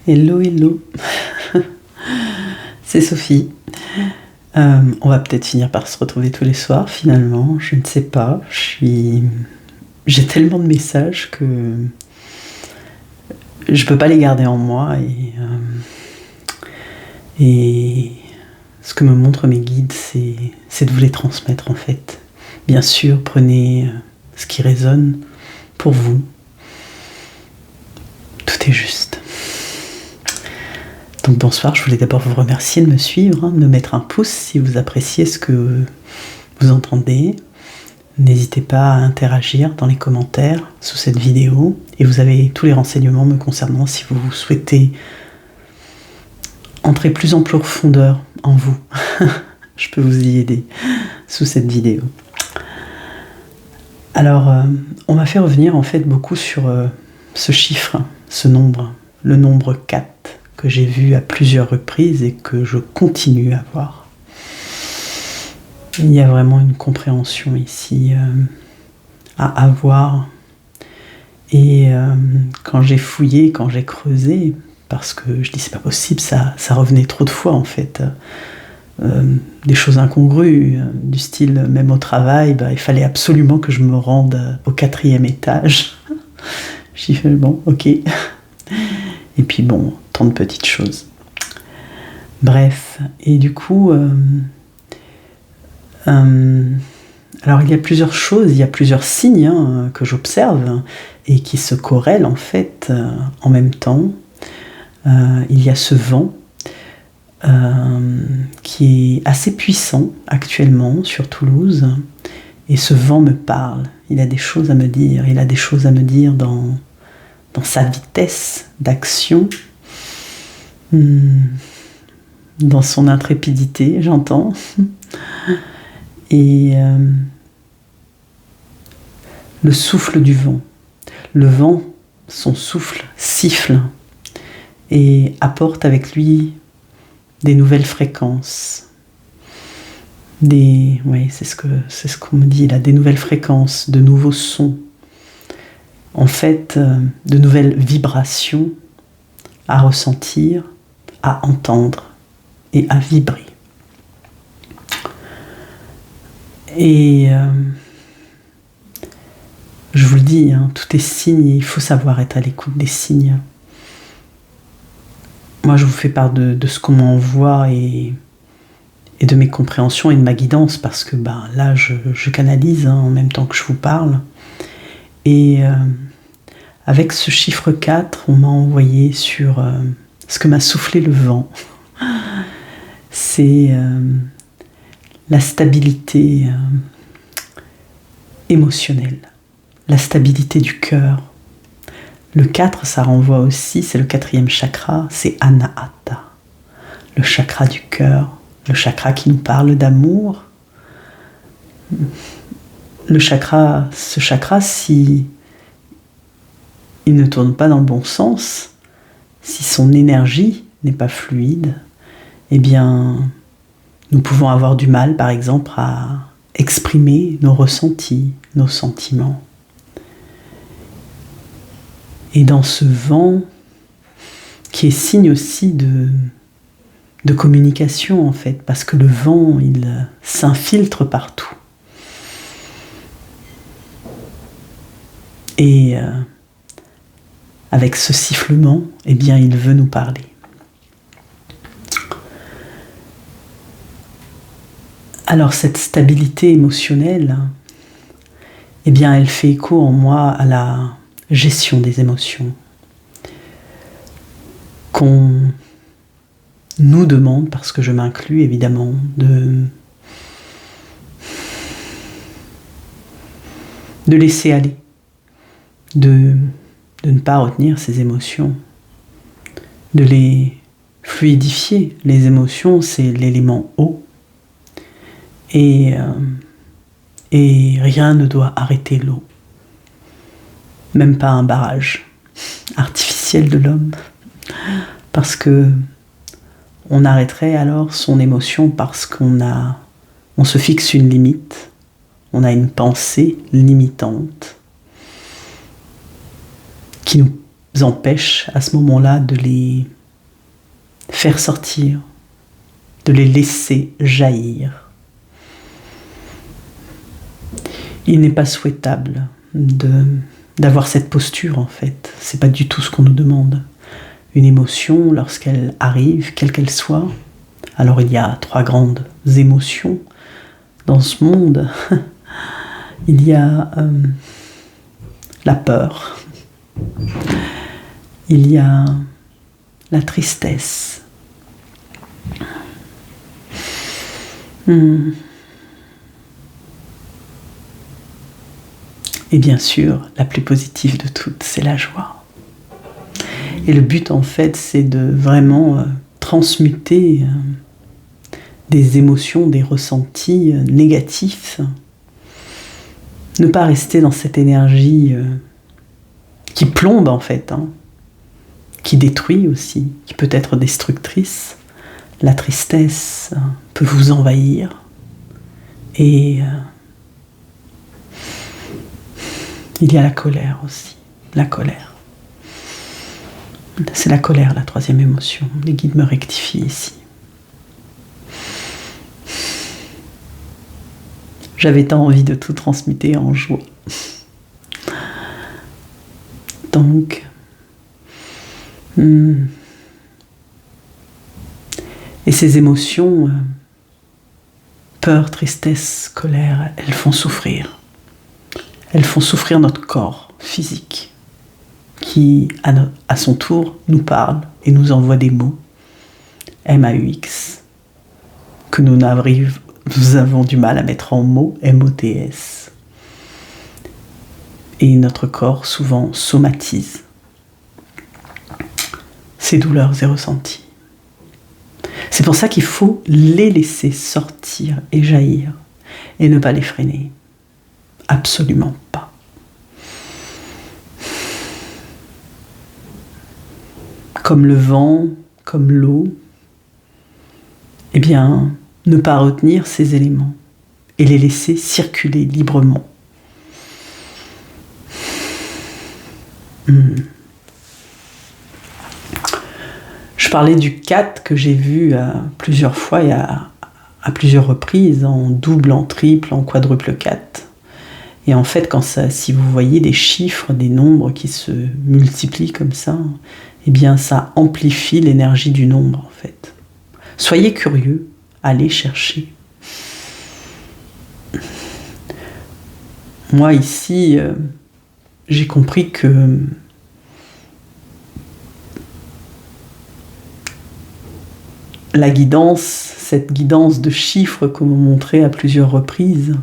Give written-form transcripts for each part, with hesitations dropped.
Hello, hello. C'est Sophie. On va peut-être finir par se retrouver tous les soirs, finalement. Je ne sais pas. J'ai tellement de messages que je peux pas les garder en moi. Et ce que me montrent mes guides, c'est de vous les transmettre, en fait. Bien sûr, prenez ce qui résonne pour vous. Tout est juste. Donc bonsoir, je voulais d'abord vous remercier de me suivre, de me mettre un pouce si vous appréciez ce que vous entendez. N'hésitez pas à interagir dans les commentaires sous cette vidéo. Et vous avez tous les renseignements me concernant si vous souhaitez entrer plus en profondeur en vous. Je peux vous y aider sous cette vidéo. Alors, on m'a fait revenir en fait beaucoup sur ce chiffre, ce nombre, le nombre 4, que j'ai vu à plusieurs reprises et que je continue à voir. Il y a vraiment une compréhension ici à avoir. Et quand j'ai fouillé, quand j'ai creusé, parce que je dis c'est pas possible, ça revenait trop de fois en fait. Des choses incongrues, du style même au travail, il fallait absolument que je me rende au 4e étage. J'ai fait bon, ok. Et puis bon, tant de petites choses. Bref, et du coup, alors il y a plusieurs choses, il y a plusieurs signes que j'observe et qui se corrèlent en fait en même temps. Il y a ce vent qui est assez puissant actuellement sur Toulouse, et ce vent me parle. Il a des choses à me dire, il a des choses à me dire dans sa vitesse d'action, dans son intrépidité, j'entends. Et le souffle du vent. Le vent, son souffle siffle et apporte avec lui des nouvelles fréquences. C'est ce qu'on me dit là, des nouvelles fréquences, de nouveaux sons. En fait, de nouvelles vibrations à ressentir, à entendre et à vibrer. Et je vous le dis, tout est signe et il faut savoir être à l'écoute des signes. Moi, je vous fais part de ce qu'on m'envoie et de mes compréhensions et de ma guidance, parce que là, je canalise en même temps que je vous parle. Et avec ce chiffre 4, on m'a envoyé sur ce que m'a soufflé le vent. C'est la stabilité émotionnelle, la stabilité du cœur. Le 4, ça renvoie aussi, c'est le 4e chakra, c'est Anahata, le chakra du cœur, le chakra qui nous parle d'amour. Ce chakra, si il ne tourne pas dans le bon sens, si son énergie n'est pas fluide, eh bien, nous pouvons avoir du mal, par exemple, à exprimer nos ressentis, nos sentiments. Et dans ce vent, qui est signe aussi de communication, en fait, parce que le vent, il s'infiltre partout. Et avec ce sifflement, eh bien, il veut nous parler. Alors, cette stabilité émotionnelle, eh bien, elle fait écho en moi à la gestion des émotions qu'on nous demande, parce que je m'inclus évidemment, de laisser aller, de ne pas retenir ces émotions, de les fluidifier. Les émotions, c'est l'élément eau, et rien ne doit arrêter l'eau. Même pas un barrage artificiel de l'homme, parce que on arrêterait alors son émotion parce qu'on se fixe une limite, on a une pensée limitante qui nous empêche à ce moment-là de les faire sortir, de les laisser jaillir. Il n'est pas souhaitable d'avoir cette posture en fait. C'est pas du tout ce qu'on nous demande. Une émotion, lorsqu'elle arrive, quelle qu'elle soit, alors il y a 3 grandes émotions dans ce monde. Il y a la peur, il y a la tristesse, et bien sûr, la plus positive de toutes, c'est la joie. Et le but, en fait, c'est de vraiment transmuter des émotions, des ressentis négatifs. Ne pas rester dans cette énergie qui plombe, en fait, qui détruit aussi, qui peut être destructrice. La tristesse peut vous envahir. Et il y a la colère aussi. La colère. C'est la colère, la 3e émotion. Les guides me rectifient ici. J'avais tant envie de tout transmuter en joie. Donc, et ces émotions, peur, tristesse, colère, elles font souffrir. Elles font souffrir notre corps physique, qui, à son tour, nous parle et nous envoie des mots, MAUX, que nous avons du mal à mettre en mots, MOTS. Et notre corps, souvent, somatise ces douleurs et ressentis. C'est pour ça qu'il faut les laisser sortir et jaillir, et ne pas les freiner. Absolument pas. Comme le vent, comme l'eau, eh bien, ne pas retenir ces éléments et les laisser circuler librement. Je parlais du 4 que j'ai vu plusieurs fois et à plusieurs reprises, en double, en triple, en quadruple 4. Et en fait, si vous voyez des chiffres, des nombres qui se multiplient comme ça, eh bien ça amplifie l'énergie du nombre en fait. Soyez curieux, allez chercher. Moi ici, j'ai compris que la guidance, cette guidance de chiffres qu'on m'a montré à plusieurs reprises,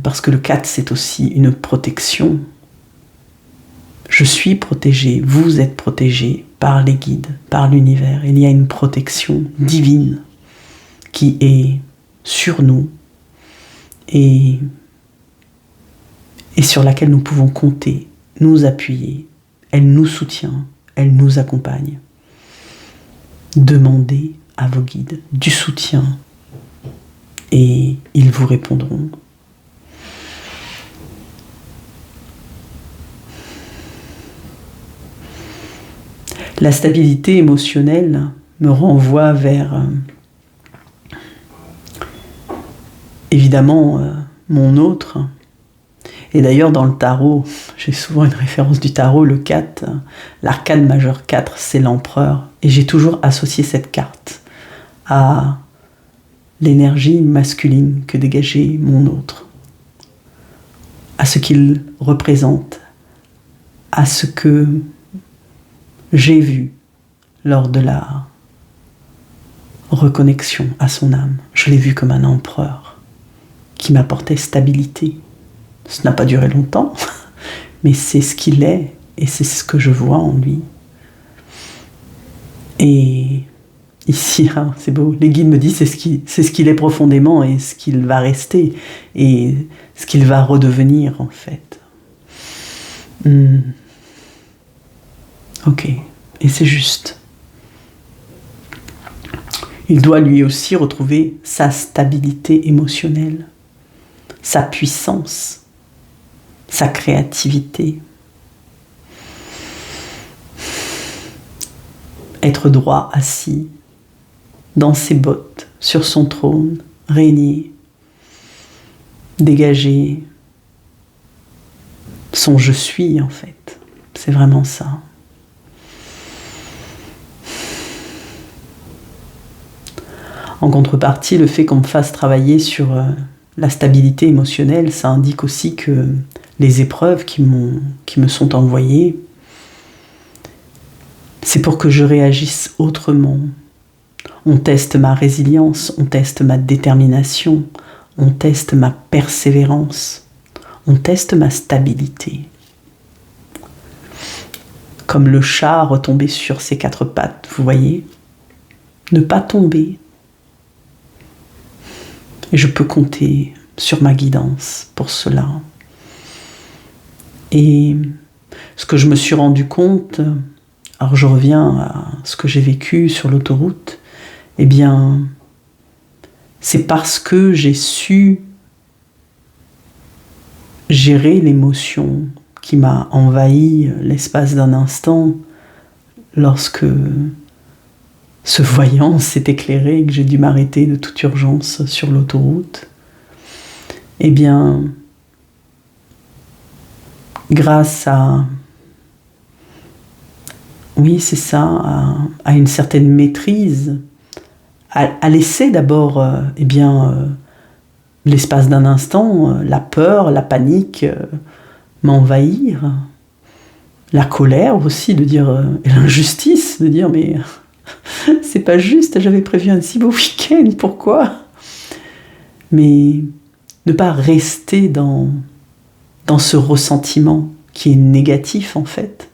parce que le 4 c'est aussi une protection. Je suis protégé, vous êtes protégé par les guides, par l'univers. Il y a une protection divine qui est sur nous et sur laquelle nous pouvons compter, nous appuyer. Elle nous soutient, elle nous accompagne. Demandez à vos guides du soutien et ils vous répondront. La stabilité émotionnelle me renvoie vers, évidemment, mon autre. Et d'ailleurs, dans le tarot, j'ai souvent une référence du tarot, le 4, l'arcane majeur 4, c'est l'empereur. Et j'ai toujours associé cette carte à l'énergie masculine que dégageait mon autre, à ce qu'il représente, à ce que j'ai vu lors de la reconnexion à son âme. Je l'ai vu comme un empereur qui m'apportait stabilité. Ce n'a pas duré longtemps, mais c'est ce qu'il est et c'est ce que je vois en lui. Et ici, c'est beau, les guides me disent c'est ce qu'il est profondément et ce qu'il va rester et ce qu'il va redevenir en fait. Ok, et c'est juste. Il doit lui aussi retrouver sa stabilité émotionnelle, sa puissance, sa créativité. être droit assis, dans ses bottes, sur son trône, régner, dégager son je suis en fait. C'est vraiment ça. En contrepartie, le fait qu'on me fasse travailler sur la stabilité émotionnelle, ça indique aussi que les épreuves qui me sont envoyées, c'est pour que je réagisse autrement. On teste ma résilience, on teste ma détermination, on teste ma persévérance, on teste ma stabilité. Comme le chat retombé sur ses 4 pattes, vous voyez? Ne pas tomber. Et je peux compter sur ma guidance pour cela. Et ce que je me suis rendu compte, alors je reviens à ce que j'ai vécu sur l'autoroute, eh bien, c'est parce que j'ai su gérer l'émotion qui m'a envahi l'espace d'un instant lorsque ce voyant s'est éclairé et que j'ai dû m'arrêter de toute urgence sur l'autoroute. Eh bien, grâce à, oui c'est ça, à une certaine maîtrise, à laisser d'abord l'espace d'un instant, la peur, la panique m'envahir, la colère aussi, de dire, et l'injustice, de dire mais c'est pas juste, j'avais prévu un si beau week-end, pourquoi? Mais ne pas rester dans ce ressentiment qui est négatif en fait,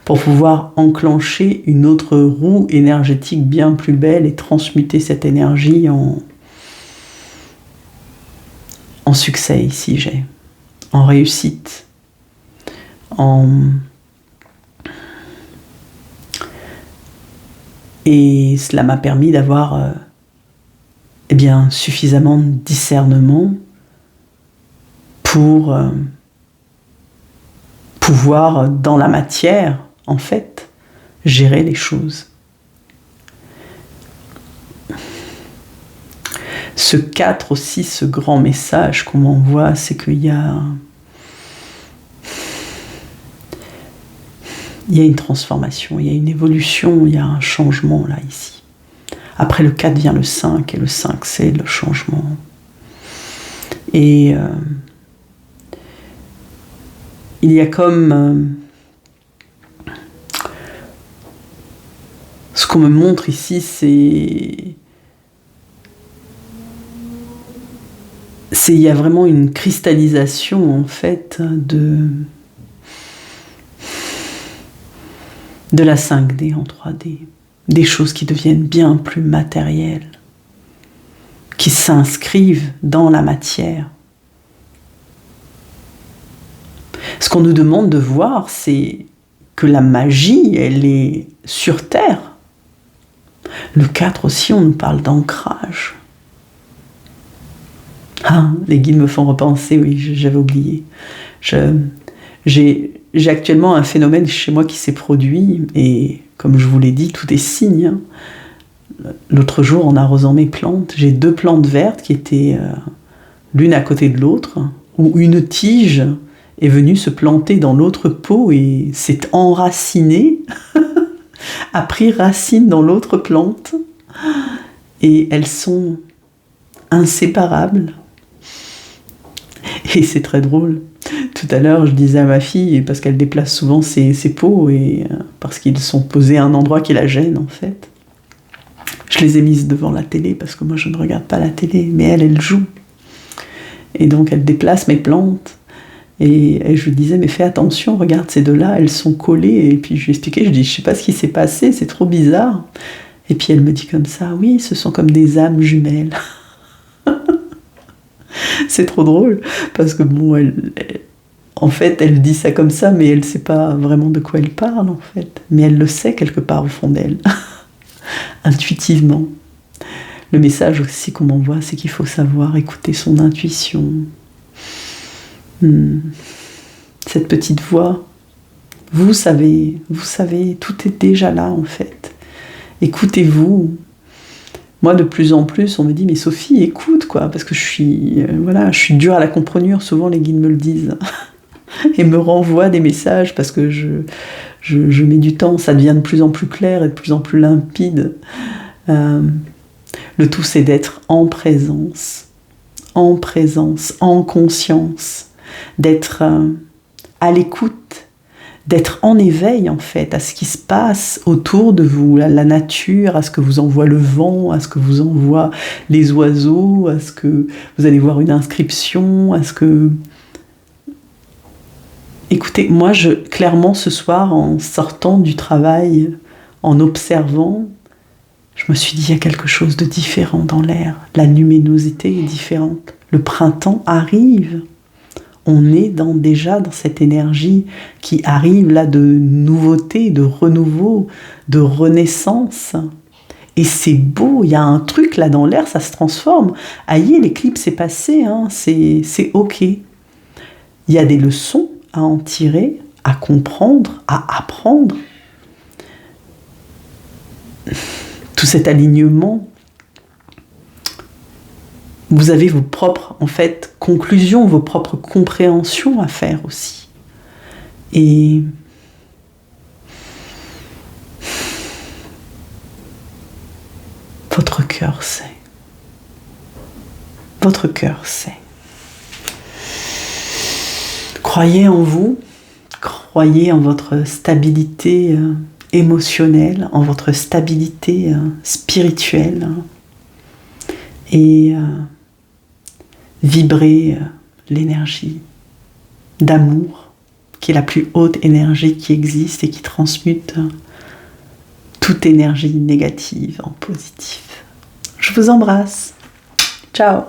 pour pouvoir enclencher une autre roue énergétique bien plus belle et transmuter cette énergie en succès ici, en réussite, et cela m'a permis d'avoir suffisamment de discernement pour pouvoir, dans la matière, en fait, gérer les choses. Ce 4 aussi, ce grand message qu'on m'envoie, c'est qu'il y a une transformation, il y a une évolution, il y a un changement là, ici. Après le 4 vient le 5, et le 5 c'est le changement. Et il y a comme ce qu'on me montre ici, il y a vraiment une cristallisation en fait de la 5D en 3D, des choses qui deviennent bien plus matérielles, qui s'inscrivent dans la matière. Ce qu'on nous demande de voir, c'est que la magie, elle est sur Terre. Le 4 aussi, on nous parle d'ancrage. Ah, les guides me font repenser, oui, j'avais oublié. J'ai actuellement un phénomène chez moi qui s'est produit, et comme je vous l'ai dit, tout est signe. L'autre jour, en arrosant mes plantes, j'ai 2 plantes vertes qui étaient l'une à côté de l'autre, où une tige est venue se planter dans l'autre pot et s'est enracinée, a pris racine dans l'autre plante, et elles sont inséparables. Et c'est très drôle. Tout à l'heure, je disais à ma fille, parce qu'elle déplace souvent ses pots, et parce qu'ils sont posés à un endroit qui la gêne en fait. Je les ai mises devant la télé, parce que moi je ne regarde pas la télé, mais elle joue. Et donc elle déplace mes plantes. Et je lui disais, mais fais attention, regarde ces 2-là, elles sont collées. Et puis je lui expliquais, je dis, je sais pas ce qui s'est passé, c'est trop bizarre. Et puis elle me dit comme ça, oui, ce sont comme des âmes jumelles. C'est trop drôle, parce que bon, en fait, elle dit ça comme ça, mais elle sait pas vraiment de quoi elle parle, en fait. Mais elle le sait quelque part au fond d'elle, intuitivement. Le message aussi qu'on m'envoie, c'est qu'il faut savoir écouter son intuition. Cette petite voix, vous savez, tout est déjà là, en fait. Écoutez-vous. Moi, de plus en plus, on me dit, mais Sophie, écoute, quoi, parce que je suis dure à la comprendre, souvent les guides me le disent, et me renvoient des messages, parce que je mets du temps, ça devient de plus en plus clair et de plus en plus limpide. Le tout, c'est d'être en présence, en conscience, d'être à l'écoute, d'être en éveil en fait à ce qui se passe autour de vous, à la nature, à ce que vous envoie le vent, à ce que vous envoient les oiseaux, à ce que vous allez voir une inscription, à ce que... Écoutez, moi, clairement ce soir, en sortant du travail, en observant, je me suis dit, il y a quelque chose de différent dans l'air. La luminosité est différente. Le printemps arrive. On est déjà dans cette énergie qui arrive là de nouveauté, de renouveau, de renaissance. Et c'est beau, il y a un truc là dans l'air, ça se transforme. Aïe, l'éclipse est passée, hein, c'est ok. Il y a des leçons à en tirer, à comprendre, à apprendre. Tout cet alignement, vous avez vos propres, en fait, conclusions, vos propres compréhensions à faire aussi. Et votre cœur sait. Votre cœur sait. Croyez en vous, croyez en votre stabilité émotionnelle, en votre stabilité spirituelle. Et vibrer l'énergie d'amour, qui est la plus haute énergie qui existe et qui transmute toute énergie négative en positif. Je vous embrasse. Ciao.